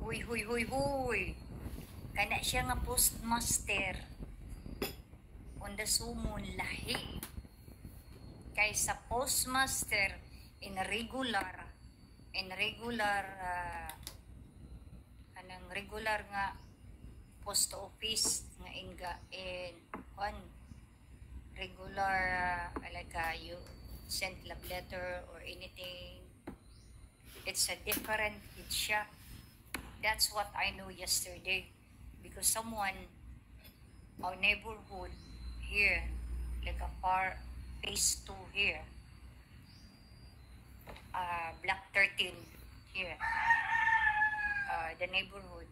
Huy, huy, huy, huy. Kana siya nga postmaster on the sumon lahi. Kaysa postmaster in regular regular nga post office nga inga in one regular like you send love letter or anything. It's a different it's siya. That's what I know yesterday because someone our neighborhood here like a phase 2 here block 13 here the neighborhood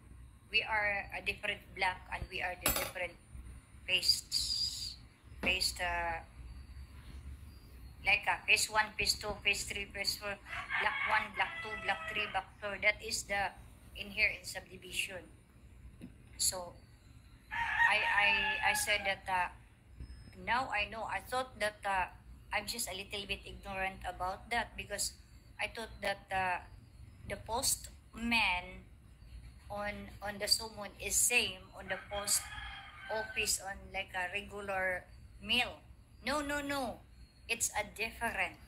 we are a different block and we are the different phase like phase 1 phase 2 phase 3 phase 4 block 1 block 2 block 3 block 4 that is the in here in subdivision. So I said that now I know. I thought that I'm just a little bit ignorant about that because I thought that the postman on the summon is same on the post office on like a regular mail. No. It's a different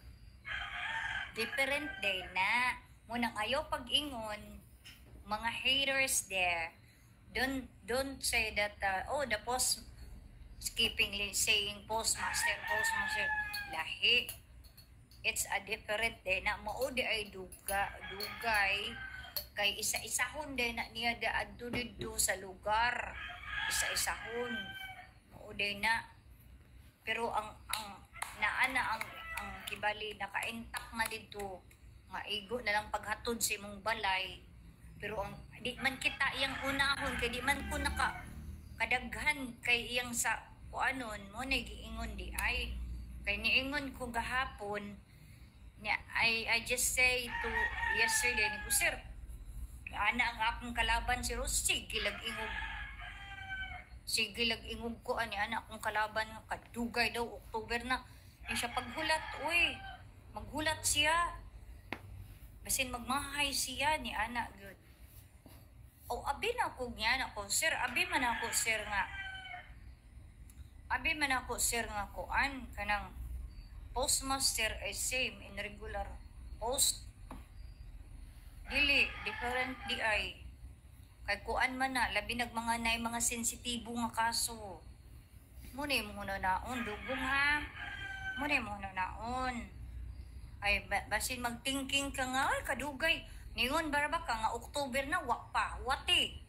day na. Munang ayaw pag-ingon mga haters there. Don't say that the post skippingly saying postmaster lahi. It's a different day na maudi ay dugay kay isa-isahon day na niya daadto didto sa lugar. Isa-isahon maudi na pero ang kibali nakaintak na didto nga igo na lang paghatod sa imong balay. Pero ang di man kita iyang unahon kay di man ko naka kadaghan kay iyang sa kuanon mo nagiingon di ay kay niingon ko gahapon niya I just say to yesterday ni ko sir ana ang akong kalaban si Rose sige lag ingog ko ani ana akong kalaban nga kadugay daw October na siya paghulat maghulat siya basin magmahay siya ni ana good. Abi man ako sir nga kuan kanang postmaster ay same in regular post dili different di ay kay kuan man na labi nagmanga nay mga sensitibo nga kaso mo na naon dugong ha mo na naon ay basin magthinking ka nga ay kadugay ningon baraba ka nga October na wati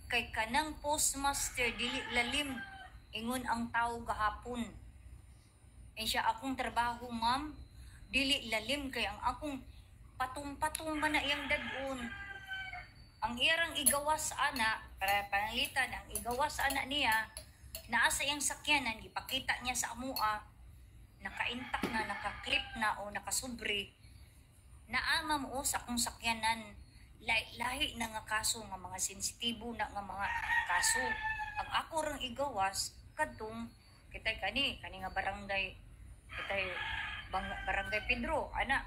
kay kanang postmaster dili lalim ingon ang tao gahapon siya akong trabaho ma'am dili lalim kay ang akong patong man na iyang dadon ang iyang igawas ana para panalitan ang igawas ana niya naa sa iyang sakyanan ipakita niya sa amua nakaintak na nakaklip na o nakasubre naama mo sa akong sakyanan lahi na nga kaso nga mga sensitibo na nga mga kaso ang ako rang igawas kadtong kitay kani nga barangay kitay barangay Pedro ana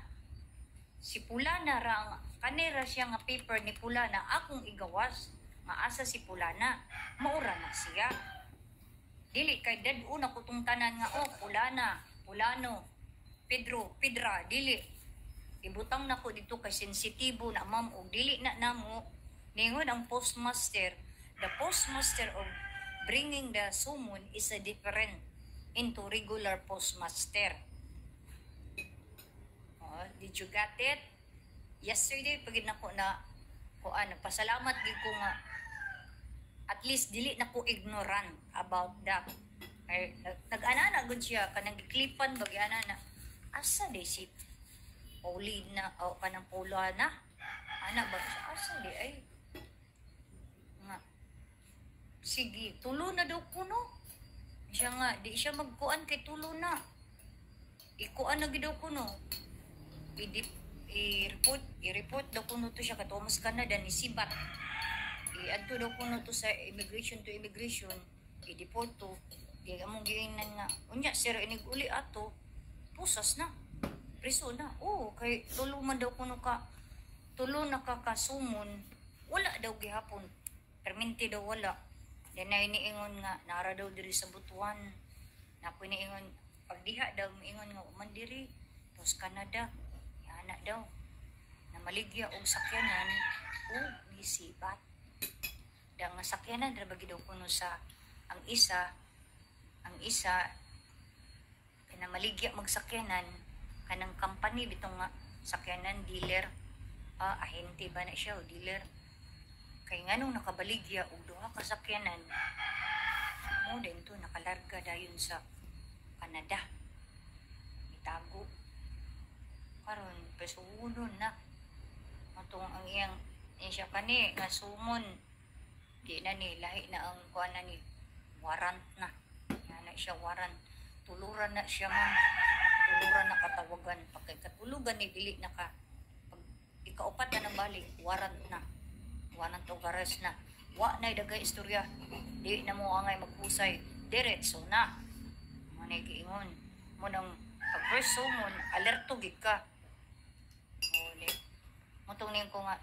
si Pulana ra kanira siya nga paper ni Pulana akong igawas nga asa si Pulana maura na siya dili kay dad-o na kutong tanan nga Pulana Pulano Pedra dili ibutang nako dito kay sensitibo na ma'am og dili na namo ningon ang postmaster the postmaster of bringing the summon is a different into regular postmaster. Did you get it? Yesterday pagid nako na kuan pasalamat gid ko nga at least dili nako ignorant about that ay nag-ana gud siya kanang giklipan bagana na asa di si Paulina o kanang Paulana ana ba asa di ay nga sige tulo na daw kuno siya nga di siya magkuan kay tulo na ikuan na gid daw kuno i-report daw kuno to siya katumas Canada ni Sibat i-adto daw kuno to sa immigration i-deport to di among giingnan nga unya sir inig uli ato pusas na preso na kay tulo man daw kuno ka tulo nakakasumon wala daw gihapon. Perminti daw wala. Then na iniingon nga nara daw diri sa Butuan. Na po iniingon pagdiha daw miingon nga man diri tos Canada. Yana daw na maligya og sakyanan o gisibat. Da nga sakyanan ra bagi daw kuno sa ang isa na maligya magsakyanan kanang company bitong nga sakyanan dealer ahente ba na siya o dealer kay nganong nakabaligya og duha ka sakyanan mo din to nakalarga dayon sa Canada itago karon pesunon na matong ang iyang siya kani nga sumon di na ni lahi na ang kuan na ni warrant na siya warrant tuluran na siya man tuluran na katawagan pagkay katulugan ni dili na ka pag ikaupat na ng balik warrant of arrest na wa na dagay istorya di na mo angay magpusay diretso na manay giingon mo nang pag first sumon alerto gid ka uli motong ning ko nga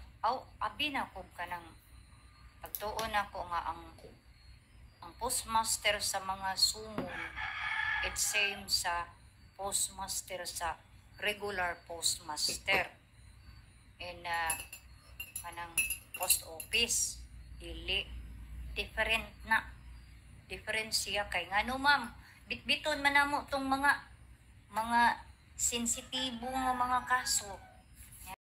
abi na ko kanang pagtuon ako nga ang postmaster sa mga sumon it's same sa postmaster sa regular postmaster and kanang post office dili different siya kay ngano ma'am bitbiton man namo tong mga sensitibo nga mga kaso